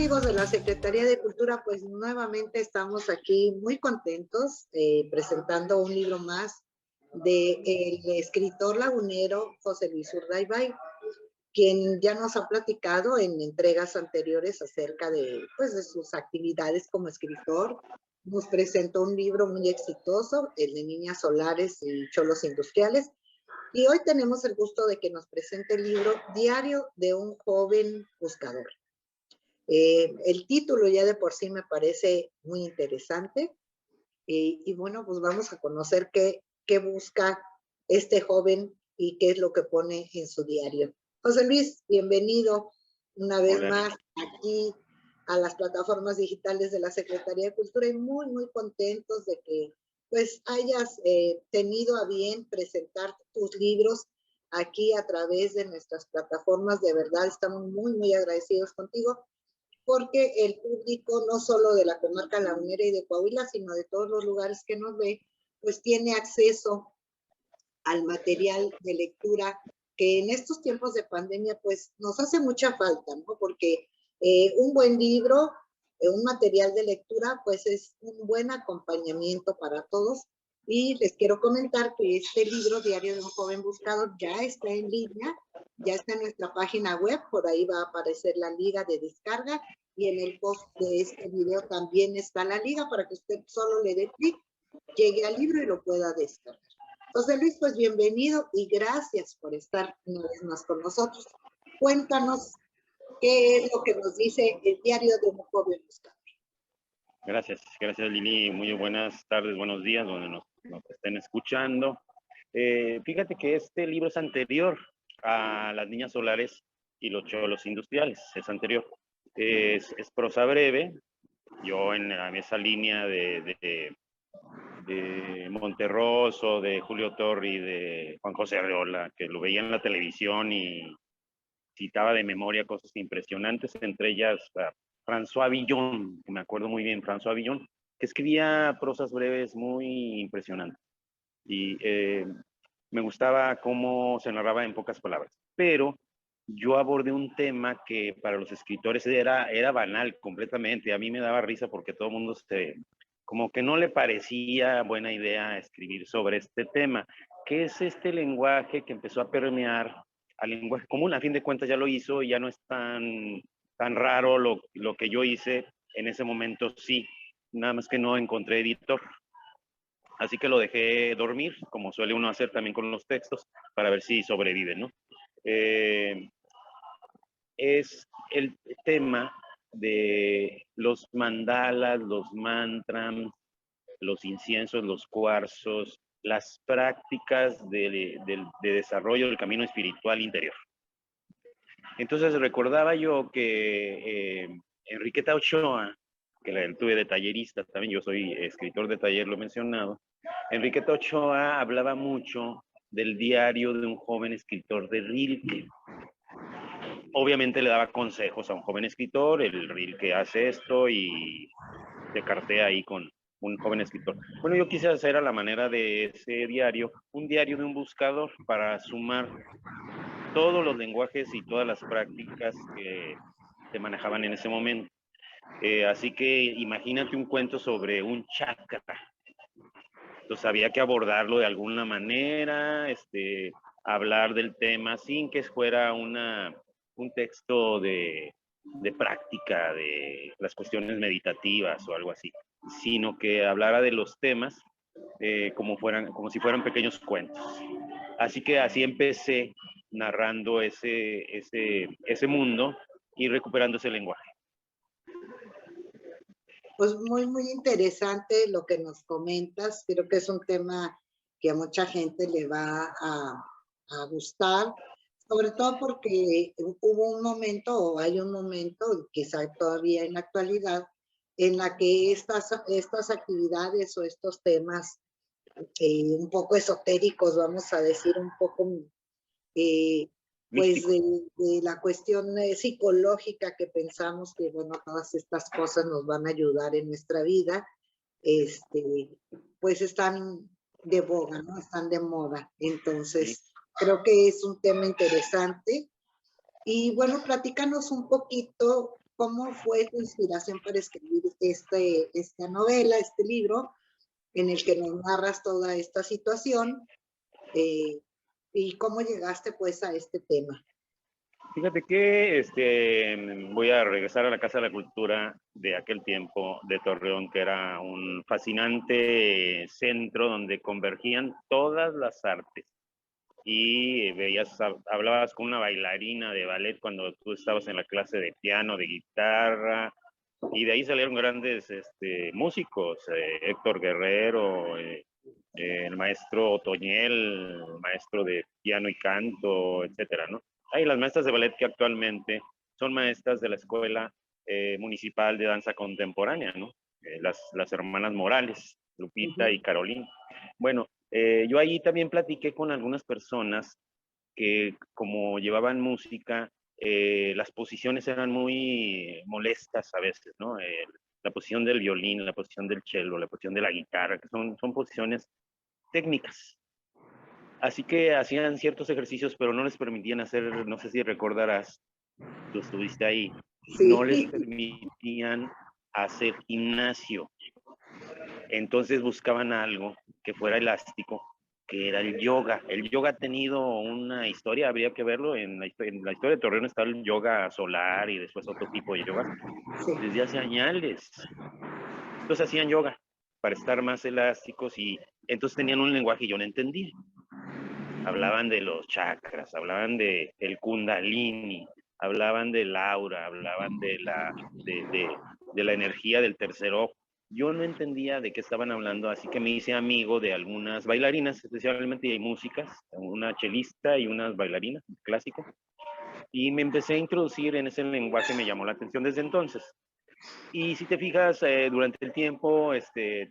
amigos de la Secretaría de Cultura? Pues nuevamente estamos aquí muy contentos presentando un libro más del escritor lagunero José Luis Urdaibai, quien ya nos ha platicado en entregas anteriores acerca de, pues, de sus actividades como escritor. Nos presentó un libro muy exitoso, el de Niñas Solares y Cholos Industriales, y hoy tenemos el gusto de que nos presente el libro Diario de un joven buscador. El título ya de por sí me parece muy interesante y bueno, pues vamos a conocer qué busca este joven y qué es lo que pone en su diario. José Luis, bienvenido una vez Hola. más aquí a las plataformas digitales de la Secretaría de Cultura y muy, muy contentos de que pues hayas tenido a bien presentar tus libros aquí a través de nuestras plataformas. De verdad, estamos muy, muy agradecidos contigo, porque el público no solo de la comarca lagunera y de Coahuila, sino de todos los lugares que nos ve, pues tiene acceso al material de lectura que en estos tiempos de pandemia pues nos hace mucha falta, ¿no? Porque un buen libro, un material de lectura pues es un buen acompañamiento para todos. Y les quiero comentar que este libro, Diario de un joven buscador, ya está en línea, ya está en nuestra página web, por ahí va a aparecer la liga de descarga y en el post de este video también está la liga para que usted solo le dé clic, llegue al libro y lo pueda descargar. José Luis, pues bienvenido y gracias por estar una vez más con nosotros. Cuéntanos qué es lo que nos dice el Diario de un joven buscador. Gracias Lili. Muy buenas tardes, buenos días, donde nos estén escuchando. Fíjate que este libro es anterior a Las Niñas Solares y los Cholos Industriales, es anterior. Es prosa breve. Yo en esa línea de Monterroso, de Julio Torri, de Juan José Arreola, que lo veía en la televisión y citaba de memoria cosas impresionantes, entre ellas François Villon, que me acuerdo muy bien, François Villon, que escribía prosas breves muy impresionantes. Y me gustaba cómo se narraba en pocas palabras. Pero yo abordé un tema que para los escritores era banal completamente. A mí me daba risa porque todo el mundo como que no le parecía buena idea escribir sobre este tema, que es este lenguaje que empezó a permear al lenguaje común. A fin de cuentas ya lo hizo y ya no es tan raro lo que yo hice en ese momento, sí, nada más que no encontré editor. Así que lo dejé dormir, como suele uno hacer también con los textos, para ver si sobreviven, ¿no? Es el tema de los mandalas, los mantras, los inciensos, los cuarzos, las prácticas de desarrollo del camino espiritual interior. Entonces recordaba yo que Enriqueta Ochoa, que la tuve de tallerista también, yo soy escritor de taller, lo he mencionado. Enriqueta Ochoa hablaba mucho del diario de un joven escritor de Rilke. Obviamente le daba consejos a un joven escritor, el Rilke hace esto y te cartea ahí con un joven escritor. Bueno, yo quise hacer a la manera de ese diario, un diario de un buscador para sumar todos los lenguajes y todas las prácticas que se manejaban en ese momento. Así que imagínate un cuento sobre un chakra. Entonces había que abordarlo de alguna manera, hablar del tema sin que fuera un texto de práctica, de las cuestiones meditativas o algo así, sino que hablara de los temas como si fueran pequeños cuentos. Así que así empecé narrando ese mundo y recuperando ese lenguaje. Pues muy, muy interesante lo que nos comentas. Creo que es un tema que a mucha gente le va a gustar, sobre todo porque hubo un momento, o hay un momento, quizá todavía en la actualidad, en la que estas actividades o estos temas un poco esotéricos, vamos a decir, un poco pues de la cuestión psicológica, que pensamos que, bueno, todas estas cosas nos van a ayudar en nuestra vida, pues están de boga, ¿no? Están de moda. Entonces, sí, creo que es un tema interesante. Y bueno, platícanos un poquito cómo fue tu inspiración para escribir esta novela, este libro, en el que nos narras toda esta situación, y cómo llegaste pues a este tema. Fíjate que voy a regresar a la Casa de la Cultura de aquel tiempo de Torreón, que era un fascinante centro donde convergían todas las artes. Y hablabas con una bailarina de ballet cuando tú estabas en la clase de piano, de guitarra, y de ahí salieron grandes músicos, Héctor Guerrero, el maestro Otoñel, el maestro de piano y canto, etcétera, ¿no? Hay las maestras de ballet que actualmente son maestras de la Escuela Municipal de Danza Contemporánea, ¿no? Las hermanas Morales, Lupita y Carolina. Bueno, yo ahí también platiqué con algunas personas que como llevaban música, las posiciones eran muy molestas a veces, ¿no? La posición del violín, la posición del cello, la posición de la guitarra, que son posiciones técnicas. Así que hacían ciertos ejercicios, pero no les permitían hacer, no sé si recordarás, tú estuviste ahí, no les Sí. permitían hacer gimnasio. Entonces buscaban algo que fuera elástico, que era el yoga. El yoga ha tenido una historia, habría que verlo, en la historia de Torreón está el yoga solar y después otro tipo de yoga, Sí. desde hace años. Entonces hacían yoga para estar más elásticos y entonces tenían un lenguaje y yo no entendía. Hablaban de los chakras, hablaban de el kundalini, hablaban del aura, hablaban de la energía del tercer ojo. Yo no entendía de qué estaban hablando, así que me hice amigo de algunas bailarinas, especialmente hay músicas, una chelista y unas bailarinas, clásico, y me empecé a introducir en ese lenguaje, me llamó la atención desde entonces. Y si te fijas, durante el tiempo,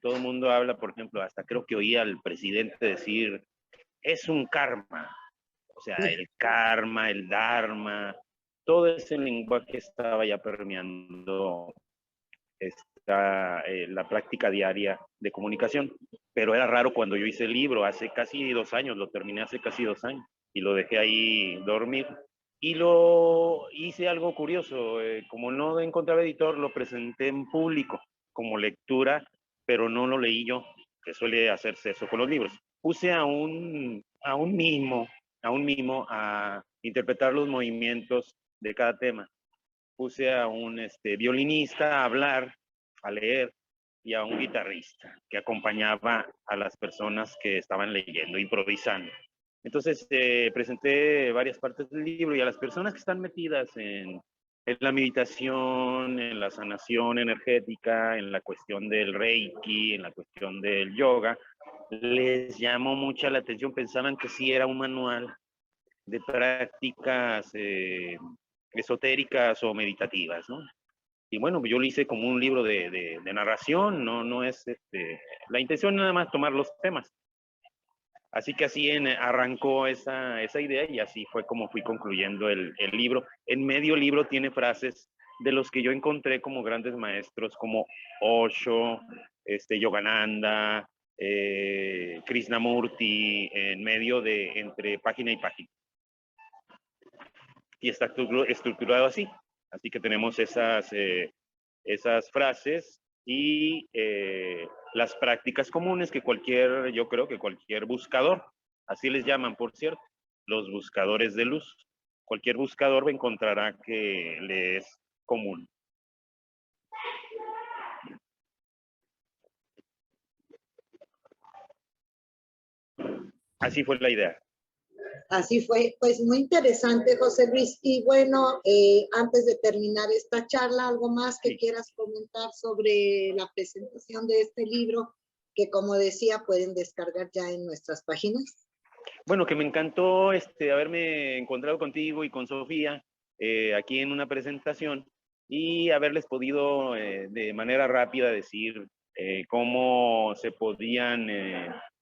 todo el mundo habla, por ejemplo, hasta creo que oía al presidente decir, es un karma, o sea, el karma, el dharma, todo ese lenguaje estaba ya permeando la práctica diaria de comunicación. Pero era raro cuando yo hice el libro, hace casi 2 años, lo terminé hace casi 2 años y lo dejé ahí dormir. Y lo hice algo curioso, como no encontraba editor, lo presenté en público como lectura, pero no lo leí yo, que suele hacerse eso con los libros. Puse a un mimo a interpretar los movimientos de cada tema. Puse a un violinista a hablar, a leer, y a un guitarrista que acompañaba a las personas que estaban leyendo, improvisando. Entonces presenté varias partes del libro y a las personas que están metidas en la meditación, en la sanación energética, en la cuestión del Reiki, en la cuestión del yoga, les llamó mucha la atención, pensaban que sí era un manual de prácticas esotéricas o meditativas, ¿no? Y bueno, yo lo hice como un libro de narración, no es, la intención nada más tomar los temas. Así que así arrancó esa idea y así fue como fui concluyendo el libro. En medio libro tiene frases de los que yo encontré como grandes maestros, como Osho, Yogananda, Krishnamurti, en medio entre página y página. Y está estructurado así. Así que tenemos esas frases y las prácticas comunes que yo creo que cualquier buscador, así les llaman, por cierto, los buscadores de luz. Cualquier buscador encontrará que le es común. Así fue la idea. Así fue, pues muy interesante, José Luis. Y bueno, antes de terminar esta charla, ¿algo más que quieras comentar sobre la presentación de este libro, que como decía, pueden descargar ya en nuestras páginas? Bueno, que me encantó haberme encontrado contigo y con Sofía aquí en una presentación y haberles podido de manera rápida decir cómo se podían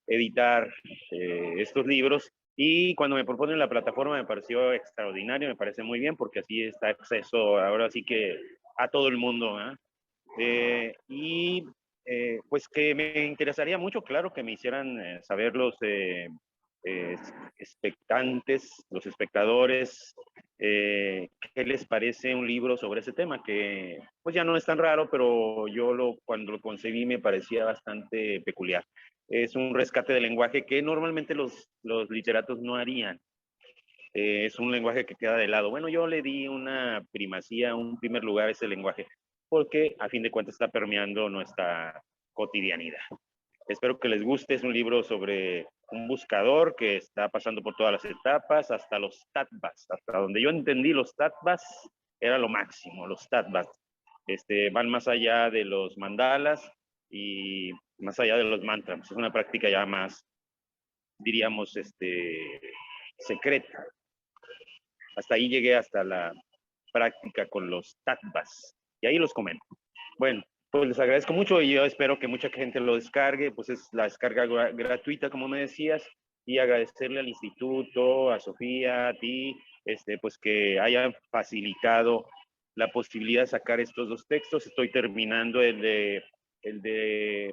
editar estos libros. Y cuando me proponen la plataforma me pareció extraordinario, me parece muy bien porque así está acceso ahora sí que a todo el mundo, ¿eh? Y pues que me interesaría mucho, claro, que me hicieran saber los expectantes, los espectadores, ¿qué les parece un libro sobre ese tema? Que pues ya no es tan raro, pero cuando lo concebí me parecía bastante peculiar. Es un rescate del lenguaje que normalmente los literatos no harían. Es un lenguaje que queda de lado. Bueno, yo le di una primacía, un primer lugar a ese lenguaje, porque a fin de cuentas está permeando nuestra cotidianidad. Espero que les guste. Es un libro sobre un buscador que está pasando por todas las etapas, hasta los tatbas. Hasta donde yo entendí, los tatbas era lo máximo, los tatbas. Van más allá de los mandalas y más allá de los mantras. Es una práctica ya más, diríamos, secreta. Hasta ahí llegué, hasta la práctica con los tatbas. Y ahí los comento. Bueno, pues les agradezco mucho y yo espero que mucha gente lo descargue, pues es la descarga gratuita, como me decías, y agradecerle al instituto, a Sofía, a ti, pues que hayan facilitado la posibilidad de sacar estos dos textos. Estoy terminando el de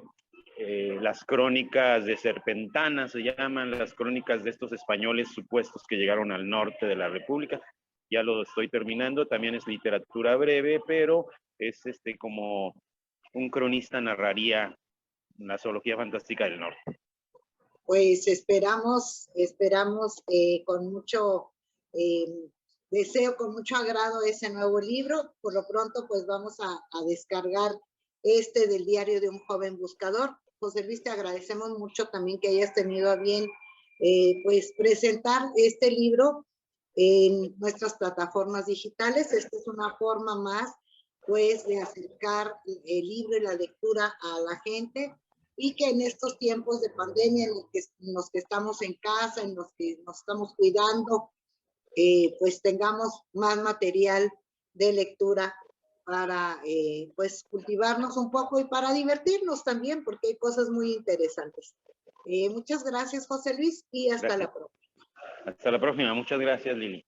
las crónicas de Serpentana, se llaman las crónicas de estos españoles supuestos que llegaron al norte de la República. Ya lo estoy terminando, también es literatura breve, pero es como un cronista narraría la zoología fantástica del norte. Pues esperamos con mucho deseo, con mucho agrado ese nuevo libro. Por lo pronto, pues vamos a descargar del Diario de un joven buscador. José Luis, te agradecemos mucho también que hayas tenido a bien pues presentar este libro en nuestras plataformas digitales. Esta es una forma más pues de acercar el libro y la lectura a la gente, y que en estos tiempos de pandemia en los que estamos en casa, en los que nos estamos cuidando, pues tengamos más material de lectura para pues cultivarnos un poco y para divertirnos también, porque hay cosas muy interesantes. Muchas gracias, José Luis, y hasta la próxima. Hasta la próxima. Muchas gracias, Lili.